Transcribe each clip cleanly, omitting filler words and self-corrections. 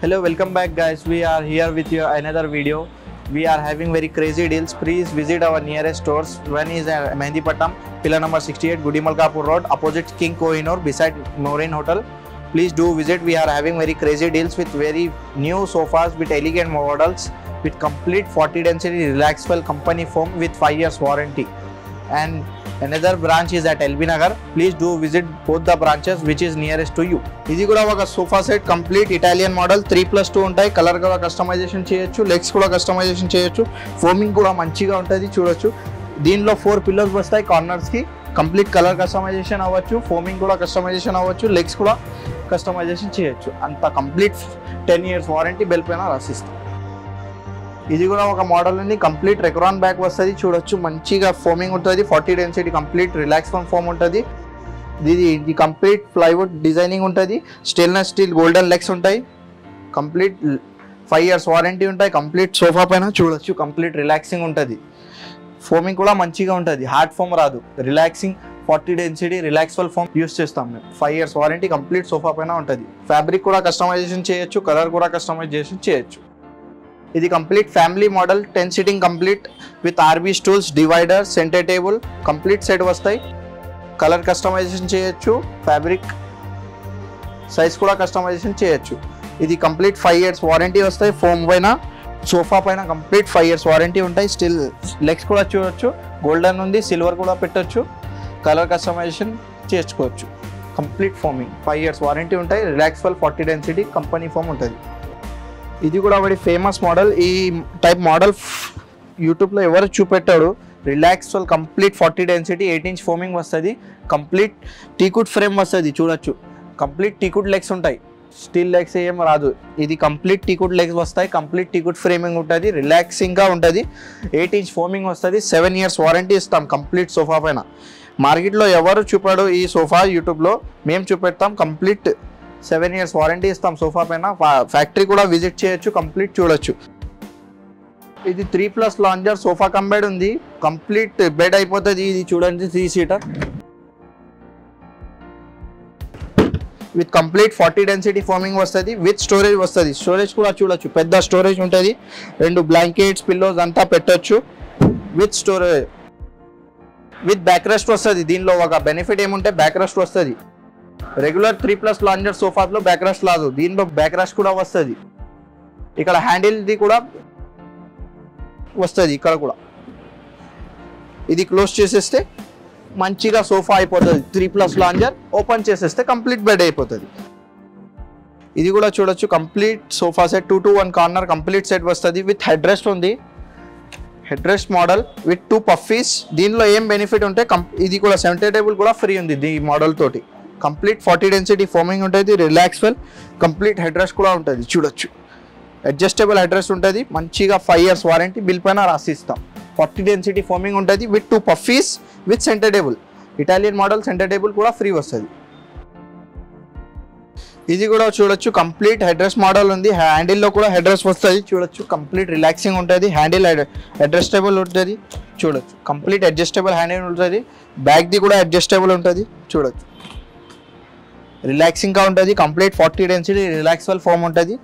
Hello, welcome back guys. We are here with you another video. We are having very crazy deals. Please visit our nearest stores. One is Mehndipatnam, pillar number 68, Gudimalkapur Road, opposite King Kohinoor, beside Marine Hotel. Please do visit. We are having very crazy deals with very new sofas with elegant models with complete 40 density relaxable company foam with 5 years warranty. And another branch is at LB Nagar. Please do visit both the branches which is nearest to you. ఇది కూడా ఒక sofa set complete Italian model 3+2 ఉంటాయి. Colour కూడా customization చేయొచ్చు, legs కూడా customization చేయొచ్చు, foaming కూడా మంచిగా ఉంటుంది చూడొచ్చు. దీనిలో 4 పిల్లర్స్ వస్తాయి కార్నర్స్ కి. కంప్లీట్ కలర్ కస్టమైజేషన్ అవ్వచ్చు, ఫోమింగ్ కూడా కస్టమైజేషన్ అవ్వచ్చు, లెగ్స్ కూడా కస్టమైజేషన్ చేయొచ్చు. అంత కంప్లీట్ 10 years వారంటీ బెల్ పైన రాసిస్తాం. ఇది కూడా ఒక మోడల్ ఉంది, కంప్లీట్ రెక్రాన్ బ్యాక్ వస్తుంది చూడొచ్చు. మంచిగా ఫోమింగ్ ఉంటుంది, 40 డెన్సిటీ కంప్లీట్ రిలాక్స్ ఫోమ్ ఉంటుంది. ఇది కంప్లీట్ ప్లైవుడ్ డిజైనింగ్ ఉంటుంది, స్టెయిన్లెస్ స్టీల్ గోల్డెన్ లెగ్స్ ఉంటాయి, కంప్లీట్ 5 years వారంటీ ఉంటాయి. కంప్లీట్ సోఫా పైన చూడొచ్చు, కంప్లీట్ రిలాక్సింగ్ ఉంటుంది. ఫోమింగ్ కూడా మంచిగా ఉంటుంది, హార్డ్ ఫోమ్ రాదు. Relaxing 40 density relaxful foam use చేస్తాం మేము. 5 years వారంటీ కంప్లీట్ సోఫా పైన ఉంటుంది. ఫ్యాబ్రిక్ కూడా కస్టమైజేషన్ చేయొచ్చు, కలర్ కూడా కస్టమైజేషన్ చేయొచ్చు. ఇది complete family model 10 seating complete with RB stools, divider, centre table complete set వస్తాయి. కలర్ కస్టమైజేషన్ చేయొచ్చు, ఫ్యాబ్రిక్ సైజ్ కూడా కస్టమైజేషన్ చేయొచ్చు. ఇది కంప్లీట్ 5 years వారంటీ వస్తాయి. ఫోమ్ పైన సోఫా పైన కంప్లీట్ 5 years వారంటీ ఉంటాయి. స్టిల్ లెగ్స్ కూడా చూడొచ్చు, గోల్డెన్ ఉంది, సిల్వర్ కూడా పెట్టొచ్చు, కలర్ కస్టమైజేషన్ చేసుకోవచ్చు. కంప్లీట్ ఫోమింగ్ 5 years వారంటీ ఉంటాయి. రిలాక్స్ఫుల్ 40 డెన్సిటీ కంపెనీ ఫోమ్ ఉంటుంది. ఇది కూడా ఒకటి ఫేమస్ మోడల్. ఈ టైప్ మోడల్ యూట్యూబ్లో ఎవరు చూపెట్టాడు. Relaxful complete 40 density 8-inch foaming వస్తుంది. కంప్లీట్ టీకుడ్ ఫ్రేమ్ వస్తుంది చూడొచ్చు. కంప్లీట్ టీకుడ్ లెగ్స్ ఉంటాయి, స్టీల్ లెగ్స్ ఏం రాదు. ఇది కంప్లీట్ టీకుడ్ లెగ్స్ వస్తాయి, కంప్లీట్ టీకుడ్ ఫ్రేమింగ్ ఉంటుంది, రిలాక్సింగ్గా ఉంటుంది. 8-inch ఫోమింగ్ వస్తుంది. 7 years వారంటీ ఇస్తాం కంప్లీట్ సోఫా పైన. మార్కెట్లో ఎవరు చూపాడు ఈ సోఫా, యూట్యూబ్లో మేము చూపెడతాం. కంప్లీట్ 7 years వారంటీ ఇస్తాం సోఫా పైన. ఫ్యాక్టరీ కూడా విజిట్ చేయొచ్చు, కంప్లీట్ చూడొచ్చు. ఇది 3+ లాంజర్ సోఫా కమ్ బెడ్ ఉంది, కంప్లీట్ బెడ్ అయిపోతుంది. ఇది చూడండి 3 seater with complete 40 density foaming వస్తుంది, విత్ స్టోరేజ్ వస్తుంది. స్టోరేజ్ కూడా చూడొచ్చు, పెద్ద స్టోరేజ్ ఉంటుంది. 2 blankets, పిల్లోస్ అంతా పెట్టొచ్చు. With storage with back rest వస్తుంది. దీనిలో ఒక బెనిఫిట్ ఏముంటే బ్యాక్ రెస్ట్ వస్తుంది. రెగ్యులర్ 3+ లాంజర్ సోఫాస్లో బ్యాక్ రెస్ట్ రాదు, దీనిలో బ్యాక్ రెస్ట్ కూడా వస్తుంది. ఇక్కడ హ్యాండిల్ది కూడా వస్తుంది, ఇక్కడ కూడా. ఇది క్లోజ్ చేసేస్తే మంచిగా సోఫా అయిపోతుంది. 3+ లాంజర్ ఓపెన్ చేసేస్తే కంప్లీట్ బెడ్ అయిపోతుంది. ఇది కూడా చూడొచ్చు, complete sofa set 2 to 1 corner complete set వస్తుంది. విత్ హెడ్ రెస్ట్ ఉంది, head rest model with 2 puffies. దీనిలో ఏం బెనిఫిట్ ఉంటే ఇది కూడా సెంటర్ టేబుల్ కూడా ఫ్రీ ఉంది ఈ మోడల్ తోటి. కంప్లీట్ 40 డెన్సిటీ ఫోమింగ్ ఉంటుంది, రిలాక్స్ఫుల్ కంప్లీట్ హెడ్ రెస్ట్ కూడా ఉంటుంది చూడొచ్చు. అడ్జస్టబుల్ హెడ్ రెస్ట్ ఉంటుంది. మంచిగా 5 years వారంటీ బిల్ పైన రాసిస్తాం. 40 డెన్సిటీ ఫోమింగ్ ఉంటుంది with 2 puffies with centre table. Italian model centre table కూడా ఫ్రీ వస్తుంది. ఇది కూడా చూడొచ్చు, కంప్లీట్ హెడ్ రెస్ట్ మోడల్ ఉంది. హ్యాండిల్లో కూడా హెడ్ రెస్ట్ వస్తుంది చూడొచ్చు. కంప్లీట్ రిలాక్సింగ్ ఉంటుంది. హ్యాండిల్ అడ్జస్టబుల్ ఉంటుంది చూడొచ్చు. కంప్లీట్ అడ్జస్టబుల్ హ్యాండిల్ ఉంటుంది. బ్యాక్ది కూడా అడ్జస్టబుల్ ఉంటుంది చూడొచ్చు. రిలాక్సింగ్గా ఉంటుంది. కంప్లీట్ 40 డెన్సిటీ రిలాక్స్ఫుల్ ఫోమ్ ఉంటుంది.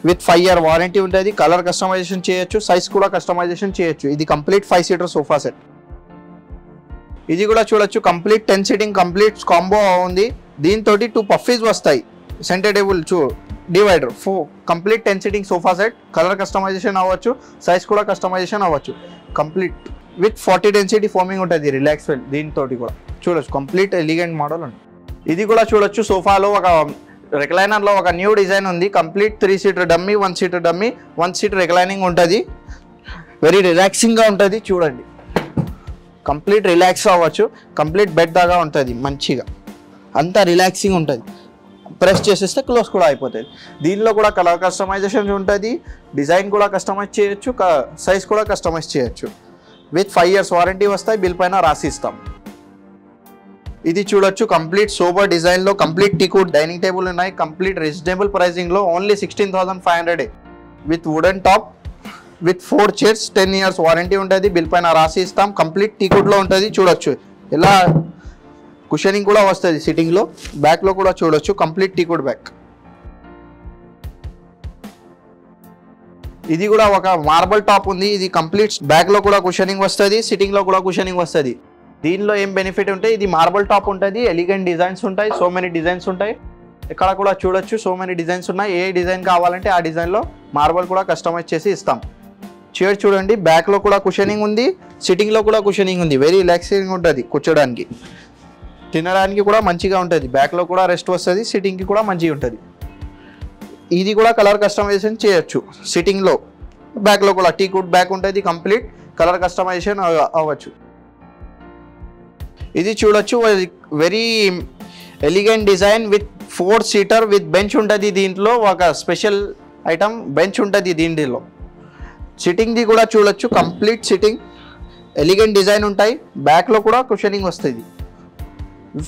విత్ 5 year వారంటీ ఉంటుంది. కలర్ కస్టమైజేషన్ చేయొచ్చు, సైజ్ కూడా కస్టమైజేషన్ చేయొచ్చు. ఇది కంప్లీట్ 5 seater సోఫా సెట్. ఇది కూడా చూడొచ్చు, కంప్లీట్ 10 సీటింగ్ కంప్లీట్ కాంబో ఉంది. దీంతో 2 పఫీస్ వస్తాయి, centre table divider, complete 10 seating sofa set. Colour customisation అవ్వచ్చు, సైజ్ కూడా కస్టమైజేషన్ అవ్వచ్చు. కంప్లీట్ విత్ 40 డెన్సిటీ ఫోమింగ్ ఉంటుంది రిలాక్స్ఫుల్. దీంతో కూడా చూడొచ్చు, కంప్లీట్ ఎలిగెంట్ మోడల్ ఉంది. ఇది కూడా చూడొచ్చు, సోఫాలో ఒక రిక్లైనర్లో ఒక న్యూ డిజైన్ ఉంది. Complete 3 seater dummy, 1 seater dummy, 1 seat reclining ఉంటుంది. వెరీ రిలాక్సింగ్గా ఉంటుంది చూడండి. కంప్లీట్ రిలాక్స్ అవ్వచ్చు, కంప్లీట్ బెడ్ దాకా ఉంటుంది. మంచిగా అంతా రిలాక్సింగ్ ఉంటుంది. ప్రెస్ చేసేస్తే క్లోజ్ కూడా అయిపోతుంది. దీనిలో కూడా కలర్ కస్టమైజేషన్ ఉంటుంది, డిజైన్ కూడా కస్టమైజ్ చేయొచ్చు, సైజ్ కూడా కస్టమైజ్ చేయొచ్చు. విత్ 5 years వారంటీ వస్తాయి, బిల్ పైన రాసిస్తాం. ఇది చూడొచ్చు, కంప్లీట్ సోబర్ డిజైన్లో కంప్లీట్ టీకుడ్ డైనింగ్ టేబుల్ ఉన్నాయి. కంప్లీట్ రీజనబుల్ ప్రైసింగ్లో only 16,500 with wooden top with 4 chairs. 10 years warranty ఉంటుంది, బిల్ పైన రాసి ఇస్తాం. కంప్లీట్ టీకుడ్లో ఉంటుంది చూడొచ్చు. ఇలా కుషనింగ్ కూడా వస్తుంది సిట్టింగ్లో. బ్యాక్లో కూడా చూడొచ్చు, కంప్లీట్ టీకుడ్ బ్యాక్. ఇది కూడా ఒక మార్బల్ టాప్ ఉంది. ఇది కంప్లీట్ బ్యాక్ లో కూడా కుషనింగ్ వస్తుంది, సిట్టింగ్ లో కూడా కుషనింగ్ వస్తుంది. దీనిలో ఏం బెనిఫిట్ ఉంటే ఇది మార్బల్ టాప్ ఉంటుంది, ఎలిగెంట్ డిజైన్స్ ఉంటాయి, సో మెనీ డిజైన్స్ ఉంటాయి. ఇక్కడ కూడా చూడొచ్చు సో మెనీ డిజైన్స్ ఉన్నాయి. ఏ డిజైన్ కావాలంటే ఆ డిజైన్లో మార్బల్ కూడా కస్టమైజ్ చేసి ఇస్తాం. చైర్ చూడండి, బ్యాక్లో కూడా కుషనింగ్ ఉంది, సిట్టింగ్లో కూడా కుషనింగ్ ఉంది. వెరీ రిలాక్సింగ్ ఉంటుంది కూర్చోడానికి, తినడానికి కూడా మంచిగా ఉంటుంది. బ్యాక్లో కూడా రెస్ట్ వస్తుంది, సిట్టింగ్కి కూడా మంచిగా ఉంటుంది. ఇది కూడా కలర్ కస్టమైజేషన్ చేయొచ్చు. సిట్టింగ్లో బ్యాక్లో కూడా టీకుడ్ బ్యాక్ ఉంటుంది, కంప్లీట్ కలర్ కస్టమైజేషన్ అవ్వచ్చు. ఇది చూడొచ్చు, very elegant design with 4 seater with bench ఉంటుంది. దీంట్లో ఒక స్పెషల్ ఐటమ్ బెంచ్ ఉంటుంది దీంట్లో. సిట్టింగ్ది కూడా చూడొచ్చు, కంప్లీట్ సిట్టింగ్ ఎలిగెంట్ డిజైన్ ఉంటాయి. బ్యాక్లో కూడా కుషనింగ్ వస్తుంది.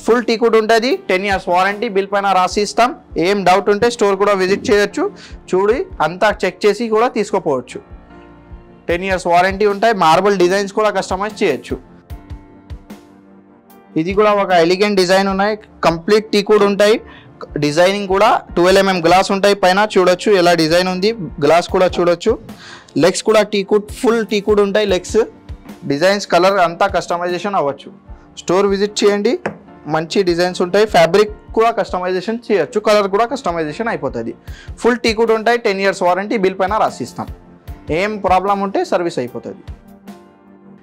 ఫుల్ టీకుడ్ ఉంటుంది. 10 years వారంటీ బిల్ పైన రాసి ఇస్తాం. ఏం డౌట్ ఉంటే స్టోర్ కూడా విజిట్ చేయొచ్చు, చూడి అంతా చెక్ చేసి కూడా తీసుకోపోవచ్చు. 10 years వారంటీ ఉంటాయి. మార్బల్ డిజైన్స్ కూడా కస్టమైజ్ చేయొచ్చు. ఇది కూడా ఒక ఎలిగెంట్ డిజైన్ ఉన్నాయి, కంప్లీట్ టీకుడ్ ఉంటాయి. డిజైనింగ్ కూడా 12 mm గ్లాస్ ఉంటాయి. పైన చూడొచ్చు ఎలా డిజైన్ ఉంది, గ్లాస్ కూడా చూడొచ్చు. లెగ్స్ కూడా టీకుడ్, ఫుల్ టీకుడ్ ఉంటాయి లెగ్స్. డిజైన్స్ కలర్ అంతా కస్టమైజేషన్ అవ్వచ్చు. స్టోర్ విజిట్ చేయండి, మంచి డిజైన్స్ ఉంటాయి. ఫ్యాబ్రిక్ కూడా కస్టమైజేషన్ చేయొచ్చు, కలర్ కూడా కస్టమైజేషన్ అయిపోతుంది. ఫుల్ టీకుడ్ ఉంటాయి. 10 years వారంటీ బిల్ పైన రాసిస్తాం. ఏం ప్రాబ్లం ఉంటే సర్వీస్ అయిపోతుంది.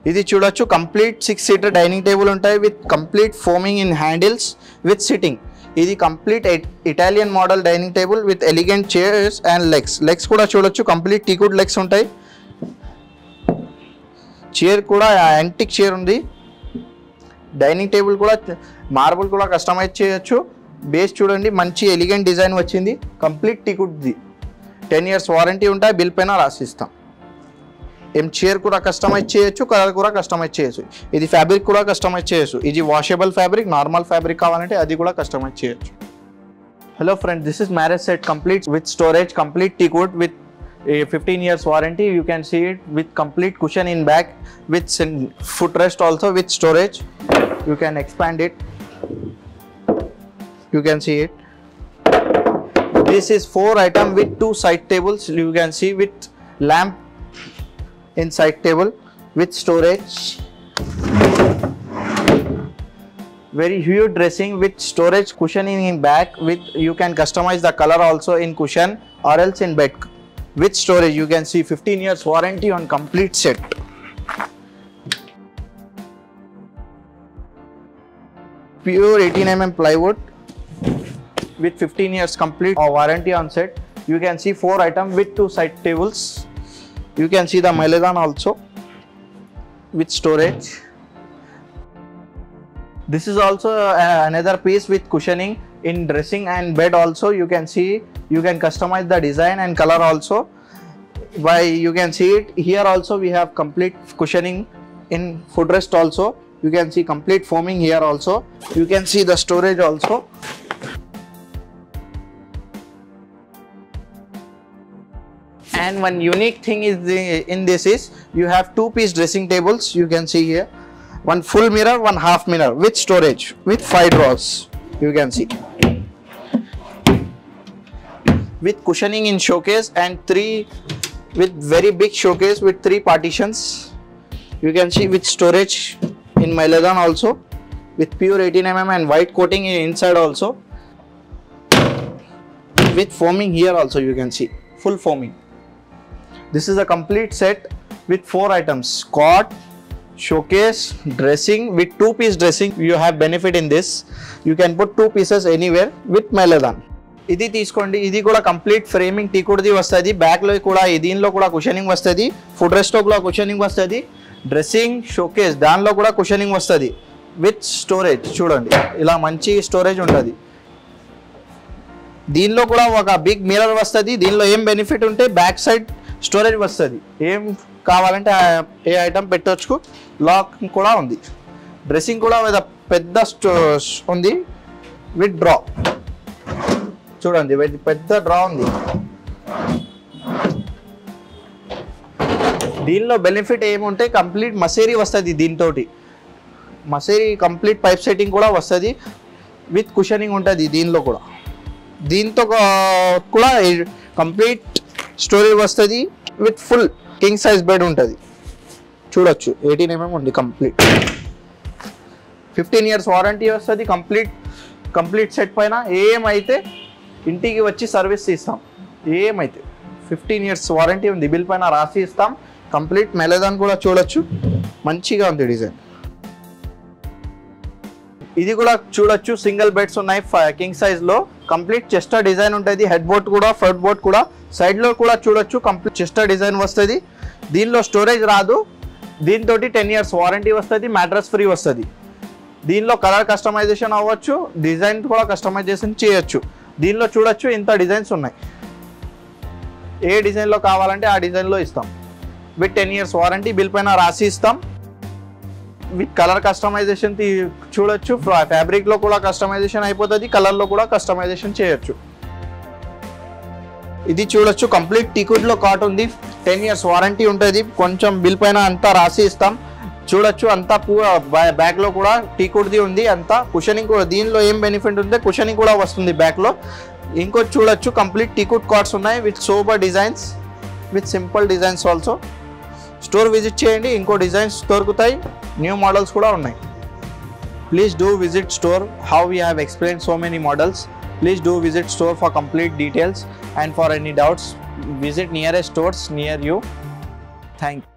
ఇది చూడొచ్చు, కంప్లీట్ 6 seater డైనింగ్ టేబుల్ ఉంటాయి with complete foaming in handles with sitting. ఇది complete Italian model dining table with elegant chairs and legs కూడా చూడొచ్చు, కంప్లీట్ టీకుడ్ లెగ్స్ ఉంటాయి. చైర్ కూడా యాంటిక్ చైర్ ఉంది. డైనింగ్ టేబుల్ కూడా మార్బుల్ కూడా కస్టమైజ్ చేయొచ్చు. బేస్ చూడండి, మంచి ఎలిగెంట్ డిజైన్ వచ్చింది, కంప్లీట్ టీకుడ్ది. 10 years వారంటీ ఉంటాయి, బిల్ పైన రాసిస్తాం. ఏం చైర్ కూడా కస్టమైజ్ చేయొచ్చు, కలర్ కూడా కస్టమైజ్ చేయొచ్చు. ఇది ఫ్యాబ్రిక్ కూడా కస్టమైజ్ చేయొచ్చు. ఇది వాషబుల్ ఫ్యాబ్రిక్, నార్మల్ ఫ్యాబ్రిక్ కావాలంటే అది కూడా కస్టమైజ్ చేయొచ్చు. Hello friends, this is marriage set complete with storage, complete టీకుడ్ with 15 years warranty. You can see it with complete cushion in back with footrest also with storage. You can expand it. You can see it. This is 4 item with 2 side tables. You can see with lamp in side table with storage. Very huge dressing with storage cushioning in back with you can customize the color also in cushion or else in bed. With storage you can see 15 years warranty on complete set. Pure 18 mm plywood with 15 years complete warranty on set. You can see 4 items with 2 side tables. You can see the Mailedan also with storage. This is also another piece with cushioning in dressing and bed also. You can see, you can customize the design and color also. By you can see it here also we have complete cushioning in footrest also. You can see complete foaming here also. You can see the storage also. And one unique thing is in this is you have 2-piece dressing tables. You can see here one full mirror, one half mirror with storage with 5 drawers. You can see with cushioning in showcase and 3 with very big showcase with 3 partitions. You can see with storage in Mailedan also with pure 18 mm and white coating inside also with foaming here also. You can see full foaming. This is a complete set with 4 items: cot, showcase, dressing with 2-piece dressing. You have benefit in this. You can put 2 pieces anywhere with Mailedan. ఇది తీసుకోండి, ఇది కూడా complete framing టీకుడ్ది వస్తుంది. బ్యాక్లో కూడా దీనిలో కూడా cushioning వస్తుంది, ఫుడ్ రెస్ట్లో కూడా కుషనింగ్ వస్తుంది, డ్రెస్సింగ్ షోకేస్ దానిలో కూడా కుషనింగ్ వస్తుంది విత్ స్టోరేజ్. చూడండి ఇలా మంచి స్టోరేజ్ ఉంటుంది. దీనిలో కూడా ఒక బిగ్ మిర్రర్ వస్తుంది. దీనిలో ఏం బెనిఫిట్ ఉంటే బ్యాక్ సైడ్ స్టోరేజ్ వస్తుంది, ఏం కావాలంటే ఏ ఐటమ్ పెట్టవచ్చు. లాక్ కూడా ఉంది. డ్రెస్సింగ్ కూడా పెద్ద ఉంది విత్ డ్రా. చూడండి పెద్ద డ్రా ఉంది. దీనిలో బెనిఫిట్ ఏముంటే కంప్లీట్ మసేరీ వస్తుంది. దీంతో మసేరీ కంప్లీట్ పైప్ సెట్టింగ్ కూడా వస్తుంది విత్ కుషనింగ్ ఉంటుంది. దీనిలో కూడా దీంతో కూడా కంప్లీట్ స్టోరేజ్ వస్తుంది. With full king size bed ఉంటుంది. చూడొచ్చు 18 mm ఉంది కంప్లీట్. 15 years వారంటీ వస్తుంది కంప్లీట్ సెట్ పైన. ఏమైతే ఇంటికి వచ్చి సర్వీస్ ఇస్తాం. ఏమైతే 15 years వారంటీ ఉంది, బిల్ పైన రాసి ఇస్తాం. కంప్లీట్ మెలదాన్ కూడా చూడొచ్చు, మంచిగా ఉంది డిజైన్. ఇది కూడా చూడొచ్చు, సింగిల్ బెడ్స్ ఉన్నాయి కింగ్ సైజ్ లో. కంప్లీట్ చెస్టర్ డిజైన్ ఉంటుంది, హెడ్ బోర్డ్ కూడా ఫ్రంట్ బోర్డ్ కూడా. సైడ్ లో కూడా చూడొచ్చు, కంప్లీట్ చెస్టర్ డిజైన్ వస్తుంది. దీనిలో స్టోరేజ్ రాదు. దీంతో 10 years వారంటీ వస్తుంది, మ్యాట్రెస్ ఫ్రీ వస్తుంది. దీనిలో కలర్ కస్టమైజేషన్ అవ్వచ్చు, డిజైన్ కూడా కస్టమైజేషన్ చేయొచ్చు. దీనిలో చూడొచ్చు ఇంత డిజైన్స్ ఉన్నాయి. ఏ డిజైన్లో కావాలంటే ఆ డిజైన్లో ఇస్తాం. విత్ 10 years వారంటీ, బిల్ పైన రాసి ఇస్తాం. విత్ కలర్ కస్టమైజేషన్ చూడొచ్చు. ఫ్యాబ్రిక్లో కూడా కస్టమైజేషన్ అయిపోతుంది, కలర్లో కూడా కస్టమైజేషన్ చేయొచ్చు. ఇది చూడొచ్చు, కంప్లీట్ టీకుడ్లో కాట్ ఉంది. 10 years వారంటీ ఉంటుంది. కొంచెం బిల్ పైన అంతా రాసి ఇస్తాం. చూడొచ్చు అంతా బ్యాక్లో కూడా టీకుడ్ది ఉంది. అంతా కుషనింగ్ కూడా, దీనిలో ఏం బెనిఫిట్ ఉంటే కుషనింగ్ కూడా వస్తుంది బ్యాక్లో. ఇంకోటి చూడొచ్చు, కంప్లీట్ టీకుడ్ కార్డ్స్ ఉన్నాయి with sober designs, with simple designs also. Store visit చేయండి, ఇంకో డిజైన్స్ దొరుకుతాయి, న్యూ మోడల్స్ కూడా ఉన్నాయి. Please do visit store. How we have explain so many models. Please do visit store for complete details, and for any doubts visit nearest stores near you. Thank you.